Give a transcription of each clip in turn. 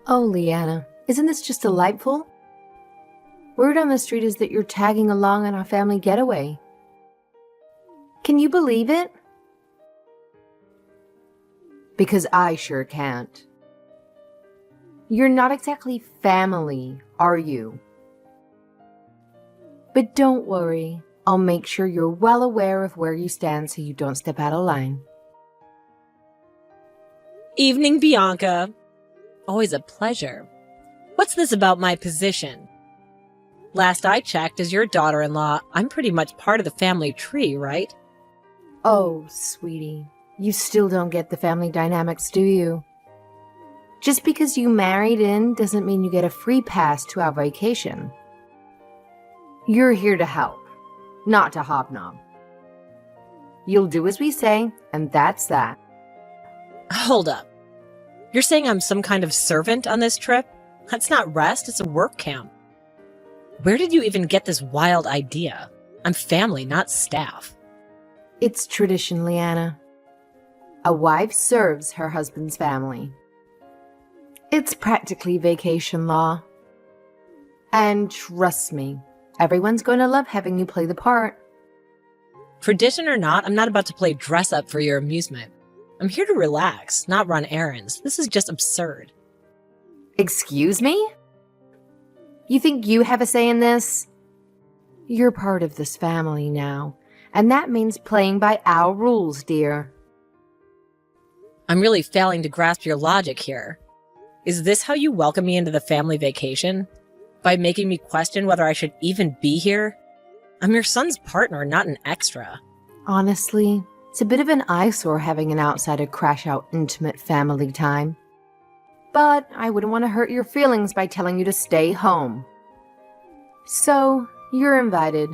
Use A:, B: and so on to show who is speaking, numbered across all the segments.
A: Oh, Leanna, isn't this just delightful? Word on the street is that you're tagging along on our family getaway. Can you believe it? Because I sure can't. You're not exactly family, are you? But don't worry, I'll make sure you're well aware of where you stand so you don't step out of line.
B: Evening, Bianca. Always a pleasure. What's this about my position? Last I checked, as your daughter-in-law, I'm pretty much part of the family tree, right?
A: Oh, sweetie, you still don't get the family dynamics, do you? Just because you married in doesn't mean you get a free pass to our vacation. You're here to help, not to hobnob. You'll do as we say, and that's that.
B: Hold up. You're saying I'm some kind of servant on this trip? That's not rest, it's a work camp. Where did you even get this wild idea? I'm family, not staff.
A: It's tradition, Leanna. A wife serves her husband's family. It's practically vacation law. And trust me, everyone's going to love having you play the part.
B: Tradition or not, I'm not about to play dress-up for your amusement. I'm here to relax, not run errands. This is just absurd.
A: Excuse me? You think you have a say in this? You're part of this family now, and that means playing by our rules, dear.
B: I'm really failing to grasp your logic here. Is this how you welcome me into the family vacation? By making me question whether I should even be here? I'm your son's partner, not an extra.
A: Honestly, it's a bit of an eyesore having an outsider crash out intimate family time. But I wouldn't want to hurt your feelings by telling you to stay home. So, you're invited,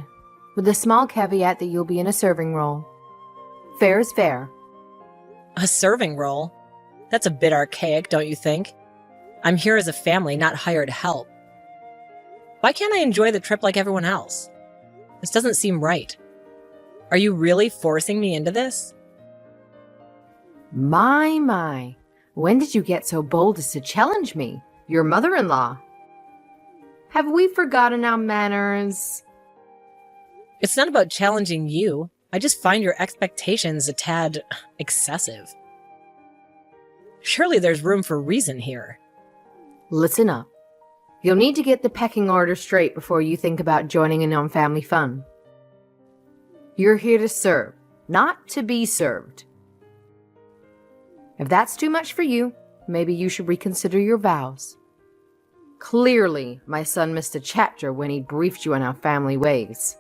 A: with the small caveat that you'll be in a serving role. Fair is fair.
B: A serving role? That's a bit archaic, don't you think? I'm here as a family, not hired help. Why can't I enjoy the trip like everyone else? This doesn't seem right. Are you really forcing me into this?
A: My. When did you get so bold as to challenge me, your mother-in-law? Have we forgotten our manners?
B: It's not about challenging you. I just find your expectations a tad excessive. Surely there's room for reason here.
A: Listen up. You'll need to get the pecking order straight before you think about joining in on family fun. You're here to serve, not to be served. If that's too much for you, maybe you should reconsider your vows. Clearly, my son missed a chapter when he briefed you on our family ways.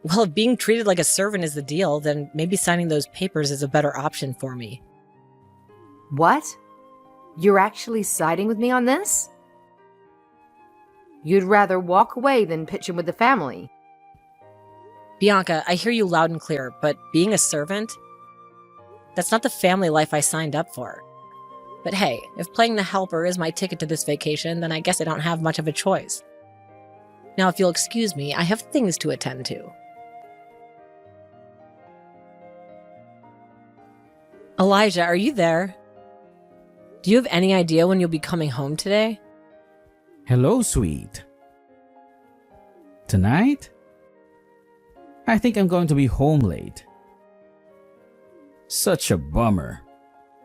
B: Well, if being treated like a servant is the deal, then maybe signing those papers is a better option for me.
A: What? You're actually siding with me on this? You'd rather walk away than pitch in with the family.
B: Bianca, I hear you loud and clear, but being a servant? That's not the family life I signed up for. But hey, if playing the helper is my ticket to this vacation, then I guess I don't have much of a choice. Now, if you'll excuse me, I have things to attend to. Elijah, are you there? Do you have any idea when you'll be coming home today?
C: Hello, sweet. Tonight? I think I'm going to be home late. Such a bummer.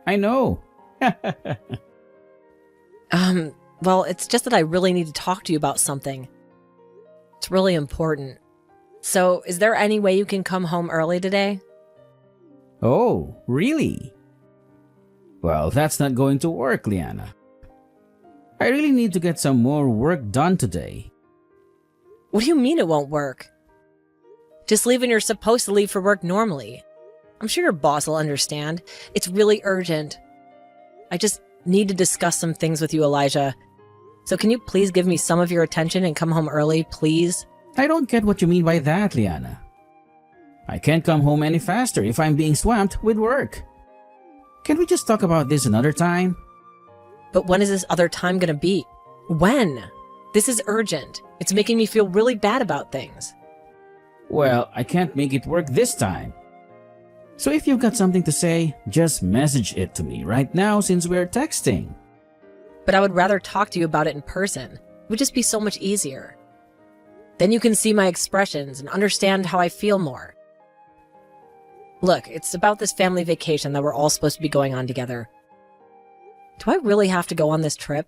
C: I know.
B: Well, it's just that I really need to talk to you about something. It's really important. So, is there any way you can come home early today?
C: Oh, really? Well, that's not going to work, Liana. I really need to get some more work done today.
B: What do you mean it won't work? Just leave when you're supposed to leave for work normally. I'm sure your boss will understand. It's really urgent. I just need to discuss some things with you, Elijah. So can you please give me some of your attention and come home early, please?
C: I don't get what you mean by that, Liana. I can't come home any faster if I'm being swamped with work. Can we just talk about this another time?
B: But when is this other time gonna be? When? This is urgent. It's making me feel really bad about things.
C: Well, I can't make it work this time. So if you've got something to say, just message it to me right now since we're texting.
B: But I would rather talk to you about it in person. It would just be so much easier. Then you can see my expressions and understand how I feel more. Look, it's about this family vacation that we're all supposed to be going on together. Do I really have to go on this trip?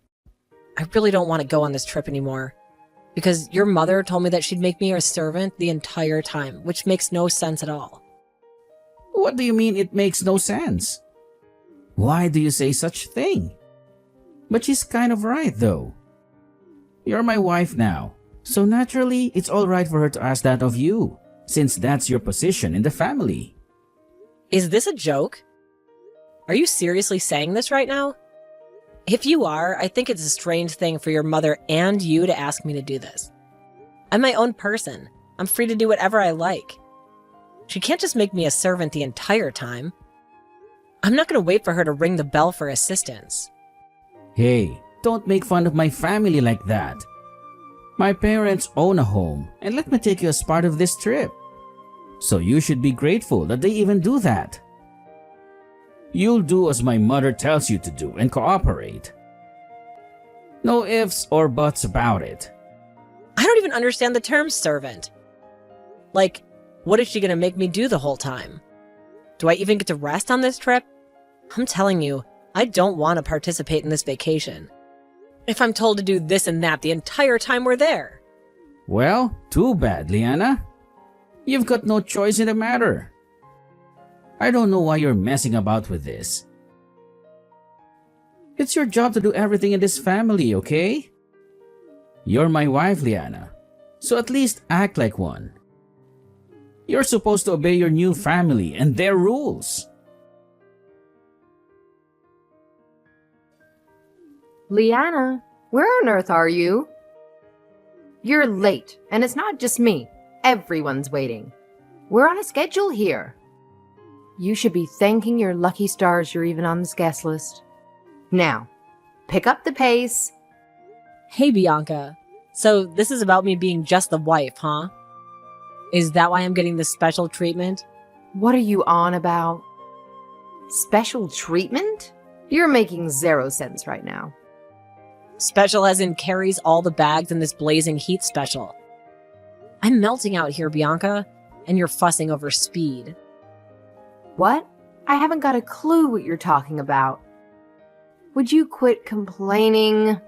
B: I really don't want to go on this trip anymore. Because your mother told me that she'd make me her servant the entire time, which makes no sense at all.
C: What do you mean it makes no sense? Why do you say such thing? But she's kind of right though. You're my wife now, so naturally it's alright for her to ask that of you, since that's your position in the family.
B: Is this a joke? Are you seriously saying this right now? If you are, I think it's a strange thing for your mother and you to ask me to do this. I'm my own person. I'm free to do whatever I like. She can't just make me a servant the entire time. I'm not going to wait for her to ring the bell for assistance.
C: Hey, don't make fun of my family like that. My parents own a home and let me take you as part of this trip. So you should be grateful that they even do that. You'll do as my mother tells you to do and cooperate. No ifs or buts about it.
B: I don't even understand the term servant. Like, what is she going to make me do the whole time? Do I even get to rest on this trip? I'm telling you, I don't want to participate in this vacation. If I'm told to do this and that the entire time we're there.
C: Well, too bad, Liana. You've got no choice in the matter. I don't know why you're messing about with this. It's your job to do everything in this family, okay? You're my wife, Liana, so at least act like one. You're supposed to obey your new family and their rules.
A: Liana, where on earth are you? You're late, and it's not just me. Everyone's waiting. We're on a schedule here. You should be thanking your lucky stars you're even on this guest list. Now, pick up the pace.
B: Hey, Bianca. So this is about me being just the wife, huh? Is that why I'm getting this special treatment?
A: What are you on about? Special treatment? You're making 0 sense right now.
B: Special as in carries all the bags in this blazing heat special. I'm melting out here, Bianca, and you're fussing over speed.
A: What? I haven't got a clue what you're talking about. Would you quit complaining?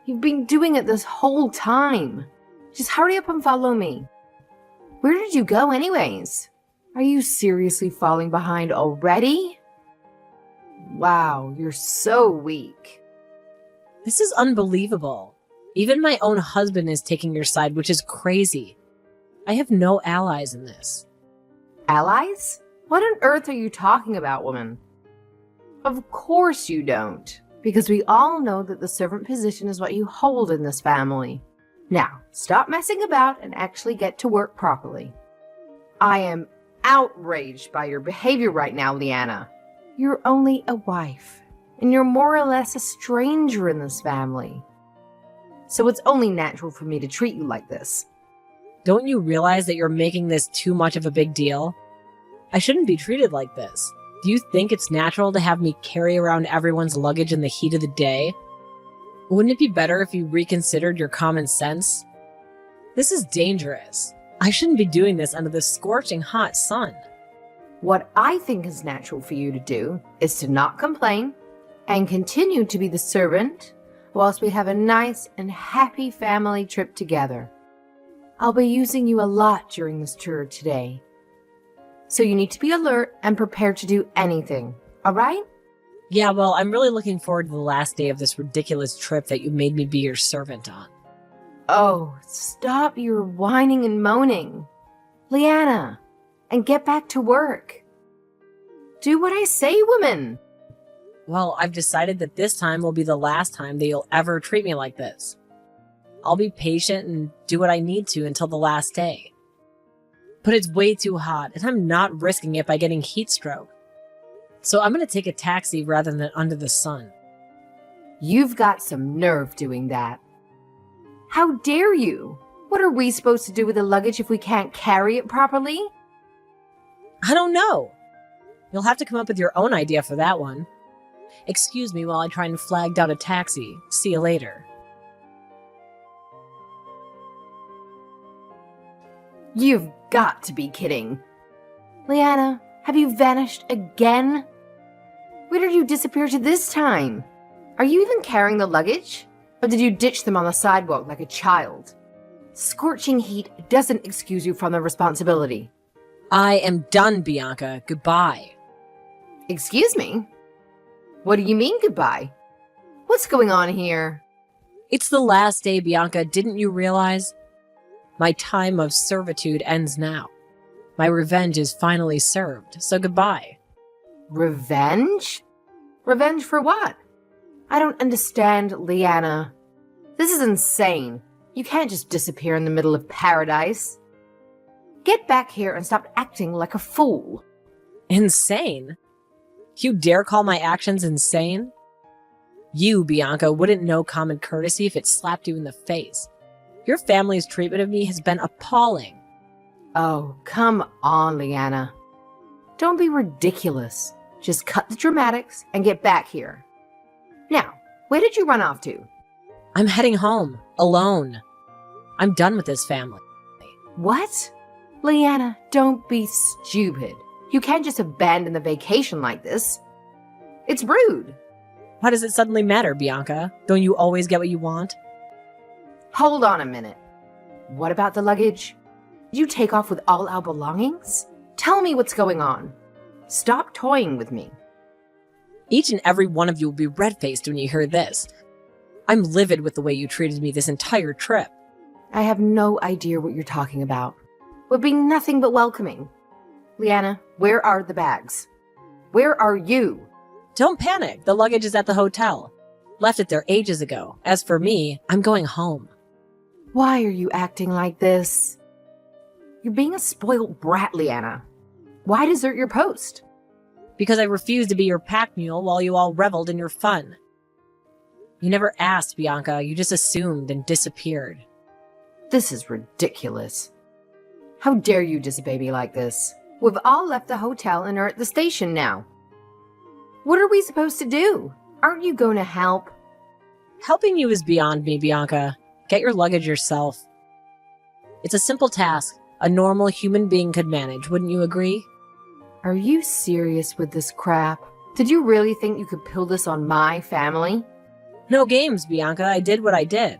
A: You've been doing it this whole time. Just hurry up and follow me. Where did you go anyways? Are you seriously falling behind already? Wow, you're so weak.
B: This is unbelievable. Even my own husband is taking your side, which is crazy. I have no allies in this.
A: Allies? What on earth are you talking about, woman? Of course you don't, because we all know that the servant position is what you hold in this family. Now, stop messing about and actually get to work properly. I am outraged by your behavior right now, Liana. You're only a wife, and you're more or less a stranger in this family. So it's only natural for me to treat you like this.
B: Don't you realize that you're making this too much of a big deal? I shouldn't be treated like this. Do you think it's natural to have me carry around everyone's luggage in the heat of the day? Wouldn't it be better if you reconsidered your common sense? This is dangerous. I shouldn't be doing this under the scorching hot sun.
A: What I think is natural for you to do is to not complain and continue to be the servant whilst we have a nice and happy family trip together. I'll be using you a lot during this tour today. So you need to be alert and prepared to do anything, all right?
B: Yeah, well, I'm really looking forward to the last day of this ridiculous trip that you made me be your servant on.
A: Oh, stop your whining and moaning. Liana, and get back to work. Do what I say, woman.
B: Well, I've decided that this time will be the last time that you'll ever treat me like this. I'll be patient and do what I need to until the last day. But it's way too hot, and I'm not risking it by getting heat stroke. So I'm going to take a taxi rather than under the sun.
A: You've got some nerve doing that. How dare you? What are we supposed to do with the luggage if we can't carry it properly?
B: I don't know. You'll have to come up with your own idea for that one. Excuse me while I try and flag down a taxi. See you later.
A: You've got to be kidding. Leanna, have you vanished again? Where did you disappear to this time? Are you even carrying the luggage? Or did you ditch them on the sidewalk like a child? Scorching heat doesn't excuse you from the responsibility.
B: I am done, Bianca. Goodbye.
A: Excuse me? What do you mean goodbye? What's going on here?
B: It's the last day, Bianca. Didn't you realize? My time of servitude ends now. My revenge is finally served, so goodbye.
A: Revenge? Revenge for what? I don't understand, Leanna. This is insane. You can't just disappear in the middle of paradise. Get back here and stop acting like a fool.
B: Insane? You dare call my actions insane? You, Bianca, wouldn't know common courtesy if it slapped you in the face. Your family's treatment of me has been appalling.
A: Oh, come on, Leanna. Don't be ridiculous. Just cut the dramatics and get back here. Now, where did you run off to?
B: I'm heading home, alone. I'm done with this family.
A: What? Leanna, don't be stupid. You can't just abandon the vacation like this. It's rude.
B: Why does it suddenly matter, Bianca? Don't you always get what you want?
A: Hold on a minute. What about the luggage? Did you take off with all our belongings? Tell me what's going on. Stop toying with me.
B: Each and every one of you will be red-faced when you hear this. I'm livid with the way you treated me this entire trip.
A: I have no idea what you're talking about. We're being nothing but welcoming. Leanna, where are the bags? Where are you?
B: Don't panic. The luggage is at the hotel. Left it there ages ago. As for me, I'm going home.
A: Why are you acting like this? You're being a spoiled brat, Leanna. Why desert your post?
B: Because I refused to be your pack mule while you all reveled in your fun. You never asked, Bianca. You just assumed and disappeared.
A: This is ridiculous. How dare you disobey me like this? We've all left the hotel and are at the station now. What are we supposed to do? Aren't you going to help?
B: Helping you is beyond me, Bianca. Get your luggage yourself. It's a simple task a normal human being could manage, wouldn't you agree?
A: Are you serious with this crap? Did you really think you could pull this on my family?
B: No games, Bianca. I did what I did.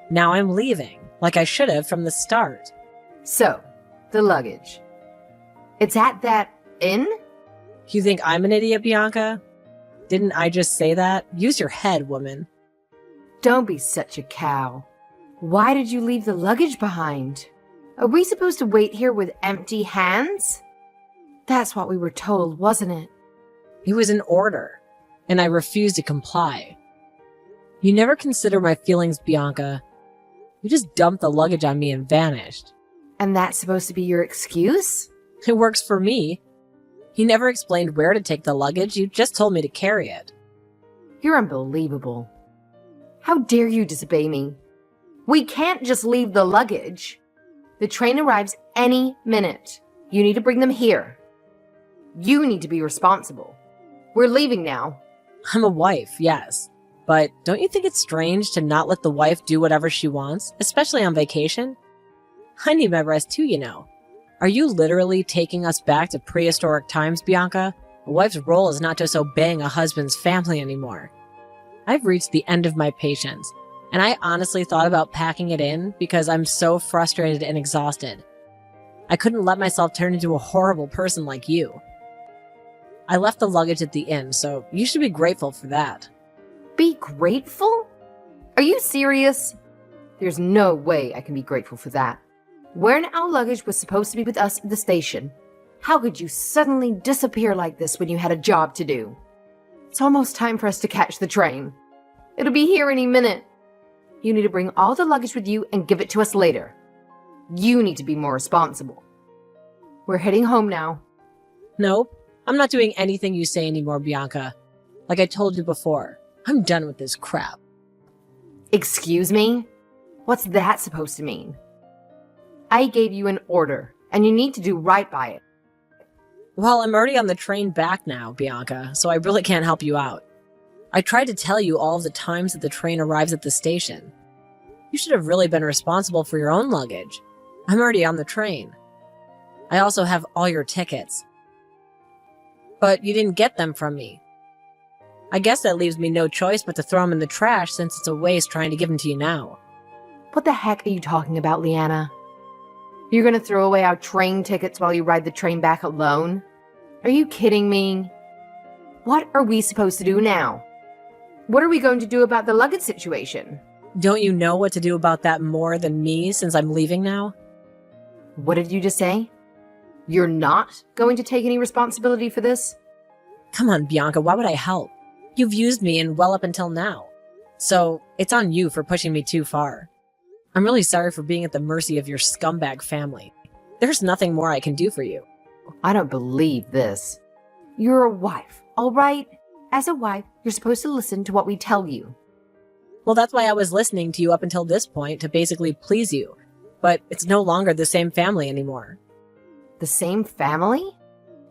B: Now I'm leaving, like I should have from the start.
A: So, the luggage. It's at that inn?
B: You think I'm an idiot, Bianca? Didn't I just say that? Use your head, woman.
A: Don't be such a cow. Why did you leave the luggage behind? Are we supposed to wait here with empty hands? That's what we were told, wasn't it?
B: It was an order, and I refused to comply. You never consider my feelings, Bianca. You just dumped the luggage on me and vanished.
A: And that's supposed to be your excuse?
B: It works for me. You never explained where to take the luggage, you just told me to carry it.
A: You're unbelievable. How dare you disobey me? We can't just leave the luggage. The train arrives any minute. You need to bring them here. You need to be responsible. We're leaving now.
B: I'm a wife, yes. But don't you think it's strange to not let the wife do whatever she wants, especially on vacation? I need my rest too, you know. Are you literally taking us back to prehistoric times, Bianca? A wife's role is not just obeying a husband's family anymore. I've reached the end of my patience, and I honestly thought about packing it in because I'm so frustrated and exhausted. I couldn't let myself turn into a horrible person like you. I left the luggage at the inn, so you should be grateful for that.
A: Be grateful? Are you serious? There's no way I can be grateful for that. When our luggage was supposed to be with us at the station, how could you suddenly disappear like this when you had a job to do? It's almost time for us to catch the train. It'll be here any minute. You need to bring all the luggage with you and give it to us later. You need to be more responsible. We're heading home now.
B: Nope, I'm not doing anything you say anymore, Bianca. Like I told you before, I'm done with this crap.
A: Excuse me? What's that supposed to mean? I gave you an order, and you need to do right by it.
B: Well, I'm already on the train back now, Bianca, so I really can't help you out. I tried to tell you all of the times that the train arrives at the station. You should have really been responsible for your own luggage. I'm already on the train. I also have all your tickets. But you didn't get them from me. I guess that leaves me no choice but to throw them in the trash since it's a waste trying to give them to you now.
A: What the heck are you talking about, Leanna? You're gonna throw away our train tickets while you ride the train back alone? Are you kidding me? What are we supposed to do now? What are we going to do about the luggage situation?
B: Don't you know what to do about that more than me since I'm leaving now?
A: What did you just say? You're not going to take any responsibility for this?
B: Come on, Bianca, why would I help? You've used me and well up until now. So it's on you for pushing me too far. I'm really sorry for being at the mercy of your scumbag family. There's nothing more I can do for you.
A: I don't believe this. You're a wife, all right? As a wife, you're supposed to listen to what we tell you.
B: Well, that's why I was listening to you up until this point to basically please you. But it's no longer the same family anymore.
A: The same family?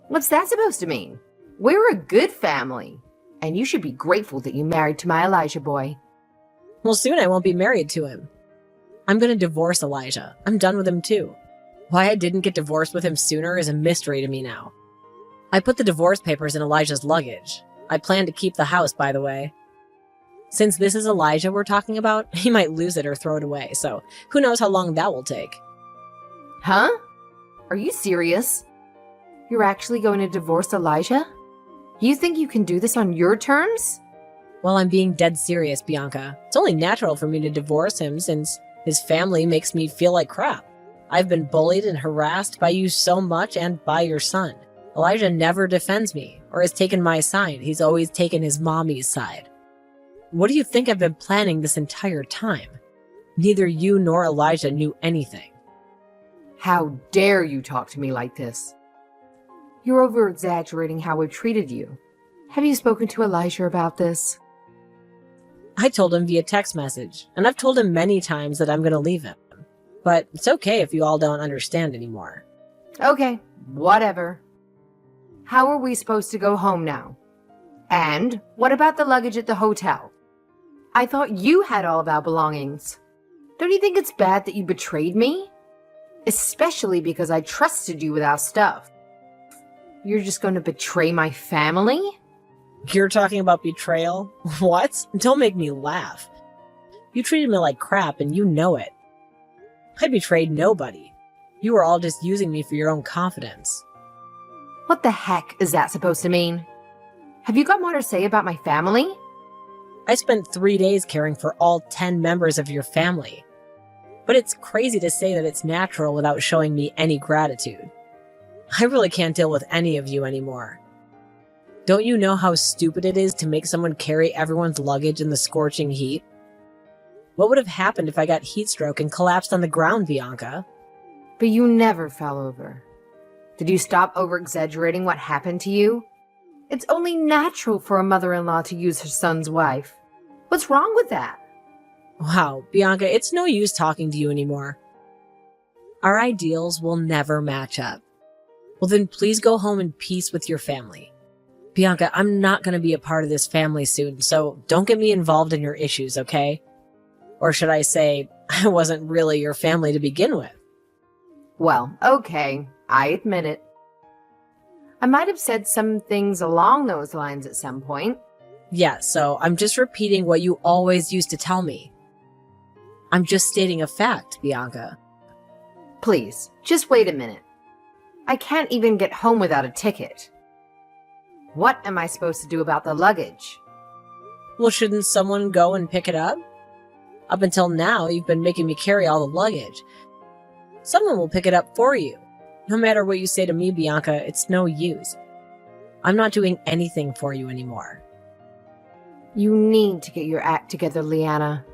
A: What's that supposed to mean? We're a good family, and you should be grateful that you married to my Elijah boy.
B: Well, soon I won't be married to him. I'm going to divorce Elijah. I'm done with him too. Why I didn't get divorced with him sooner is a mystery to me now. I put the divorce papers in Elijah's luggage. I plan to keep the house, by the way. Since this is Elijah we're talking about, he might lose it or throw it away, so who knows how long that will take.
A: Huh? Are you serious? You're actually going to divorce Elijah? You think you can do this on your terms?
B: Well, I'm being dead serious, Bianca. It's only natural for me to divorce him since his family makes me feel like crap. I've been bullied and harassed by you so much and by your son. Elijah never defends me or has taken my side. He's always taken his mommy's side. What do you think I've been planning this entire time? Neither you nor Elijah knew anything.
A: How dare you talk to me like this? You're over-exaggerating how we've treated you. Have you spoken to Elijah about this?
B: I told him via text message, and I've told him many times that I'm going to leave him. But it's okay if you all don't understand anymore.
A: Okay, whatever. How are we supposed to go home now? And what about the luggage at the hotel? I thought you had all of our belongings. Don't you think it's bad that you betrayed me? Especially because I trusted you with our stuff. You're just going to betray my family?
B: You're talking about betrayal? What? Don't make me laugh. You treated me like crap and you know it. I betrayed nobody. You were all just using me for your own confidence.
A: What the heck is that supposed to mean? Have you got more to say about my family?
B: I spent 3 days caring for all 10 members of your family. But it's crazy to say that it's natural without showing me any gratitude. I really can't deal with any of you anymore. Don't you know how stupid it is to make someone carry everyone's luggage in the scorching heat? What would have happened if I got heat stroke and collapsed on the ground, Bianca?
A: But you never fell over. Did you stop over-exaggerating what happened to you? It's only natural for a mother-in-law to use her son's wife. What's wrong with that?
B: Wow, Bianca, it's no use talking to you anymore. Our ideals will never match up. Well then please go home in peace with your family. Bianca, I'm not going to be a part of this family soon, so don't get me involved in your issues, okay? Or should I say, I wasn't really your family to begin with.
A: Well, okay, I admit it. I might have said some things along those lines at some point.
B: Yeah, so I'm just repeating what you always used to tell me. I'm just stating a fact, Bianca.
A: Please, just wait a minute. I can't even get home without a ticket. What am I supposed to do about the luggage?
B: Well, shouldn't someone go and pick it up? Up until now, you've been making me carry all the luggage. Someone will pick it up for you. No matter what you say to me, Bianca, it's no use. I'm not doing anything for you anymore.
A: You need to get your act together, Leanna.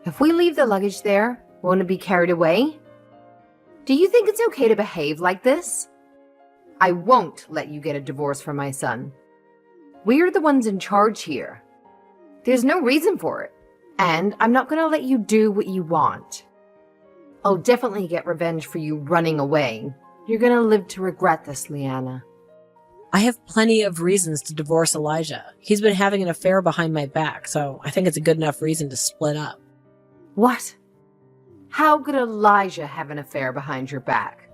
A: If we leave the luggage there, won't it be carried away? Do you think it's okay to behave like this? I won't let you get a divorce from my son. We're the ones in charge here. There's no reason for it, and I'm not going to let you do what you want. I'll definitely get revenge for you running away. You're going to live to regret this, Leanna.
B: I have plenty of reasons to divorce Elijah. He's been having an affair behind my back, so I think it's a good enough reason to split up.
A: What? How could Elijah have an affair behind your back?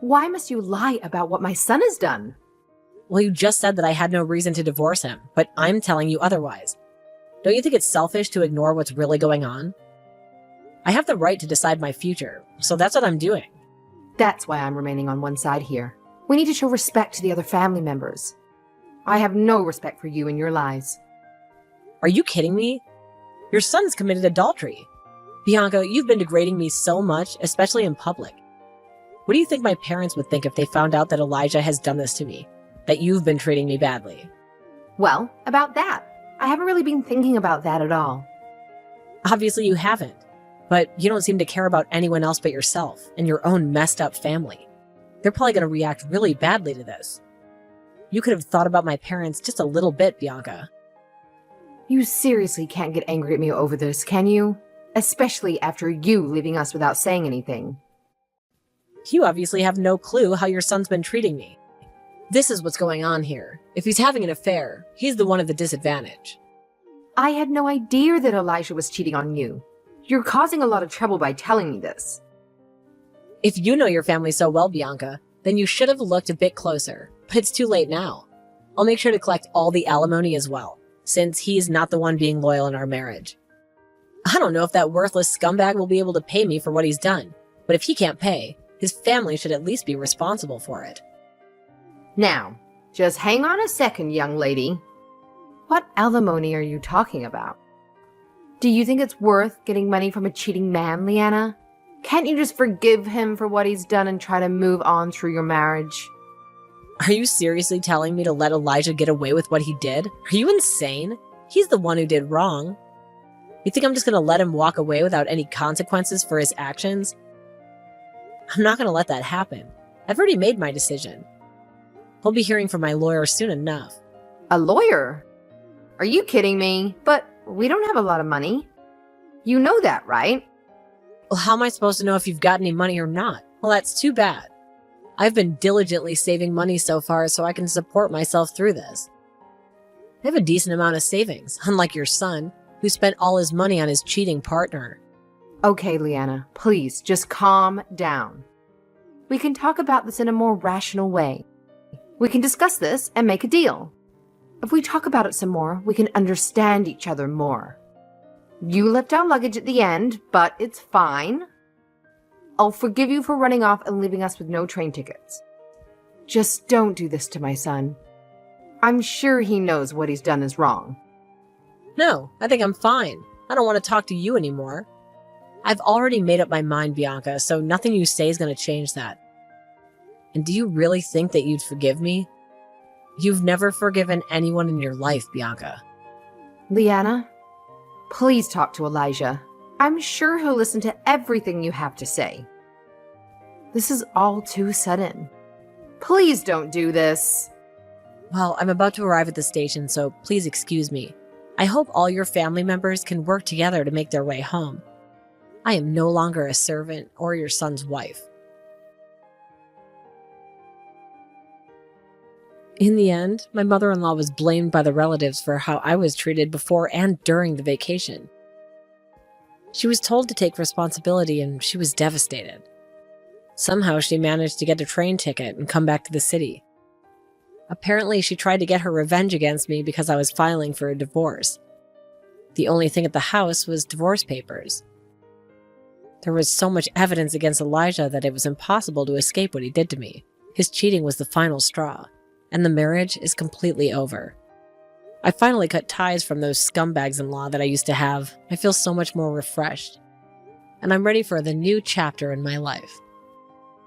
A: Why must you lie about what my son has done?
B: Well, you just said that I had no reason to divorce him, but I'm telling you otherwise. Don't you think it's selfish to ignore what's really going on? I have the right to decide my future, so that's what I'm doing.
A: That's why I'm remaining on one side here. We need to show respect to the other family members. I have no respect for you and your lies.
B: Are you kidding me? Your son's committed adultery. Bianca, you've been degrading me so much, especially in public. What do you think my parents would think if they found out that Elijah has done this to me? That you've been treating me badly?
A: Well, about that. I haven't really been thinking about that at all.
B: Obviously you haven't, but you don't seem to care about anyone else but yourself and your own messed up family. They're probably going to react really badly to this. You could have thought about my parents just a little bit, Bianca.
A: You seriously can't get angry at me over this, can you? Especially after you leaving us without saying anything.
B: You obviously have no clue how your son's been treating me. This is what's going on here. If he's having an affair, he's the one at the disadvantage.
A: I had no idea that Elijah was cheating on you. You're causing a lot of trouble by telling me this.
B: If you know your family so well, Bianca, then you should have looked a bit closer. But it's too late now. I'll make sure to collect all the alimony as well, since he's not the one being loyal in our marriage. I don't know if that worthless scumbag will be able to pay me for what he's done, but if he can't pay, his family should at least be responsible for it.
A: Now, just hang on a second, young lady. What alimony are you talking about? Do you think it's worth getting money from a cheating man, Leanna? Can't you just forgive him for what he's done and try to move on through your marriage?
B: Are you seriously telling me to let Elijah get away with what he did? Are you insane? He's the one who did wrong. You think I'm just going to let him walk away without any consequences for his actions? I'm not going to let that happen. I've already made my decision. I'll be hearing from my lawyer soon enough.
A: A lawyer? Are you kidding me? But we don't have a lot of money. You know that, right?
B: Well, how am I supposed to know if you've got any money or not? Well, that's too bad. I've been diligently saving money so far so I can support myself through this. I have a decent amount of savings, unlike your son, who spent all his money on his cheating partner.
A: Okay, Leanna, please, just calm down. We can talk about this in a more rational way. We can discuss this and make a deal. If we talk about it some more, we can understand each other more. You left our luggage at the end, but it's fine. I'll forgive you for running off and leaving us with no train tickets. Just don't do this to my son. I'm sure he knows what he's done is wrong.
B: No, I think I'm fine. I don't want to talk to you anymore. I've already made up my mind, Bianca, so nothing you say is going to change that. And do you really think that you'd forgive me? You've never forgiven anyone in your life, Bianca.
A: Leanna, please talk to Elijah. I'm sure he'll listen to everything you have to say. This is all too sudden. Please don't do this.
B: Well, I'm about to arrive at the station, so please excuse me. I hope all your family members can work together to make their way home. I am no longer a servant or your son's wife. In the end, my mother-in-law was blamed by the relatives for how I was treated before and during the vacation. She was told to take responsibility and she was devastated. Somehow she managed to get a train ticket and come back to the city. Apparently she tried to get her revenge against me because I was filing for a divorce. The only thing at the house was divorce papers. There was so much evidence against Elijah that it was impossible to escape what he did to me. His cheating was the final straw, and the marriage is completely over. I finally cut ties from those scumbags-in-law that I used to have. I feel so much more refreshed. And I'm ready for the new chapter in my life.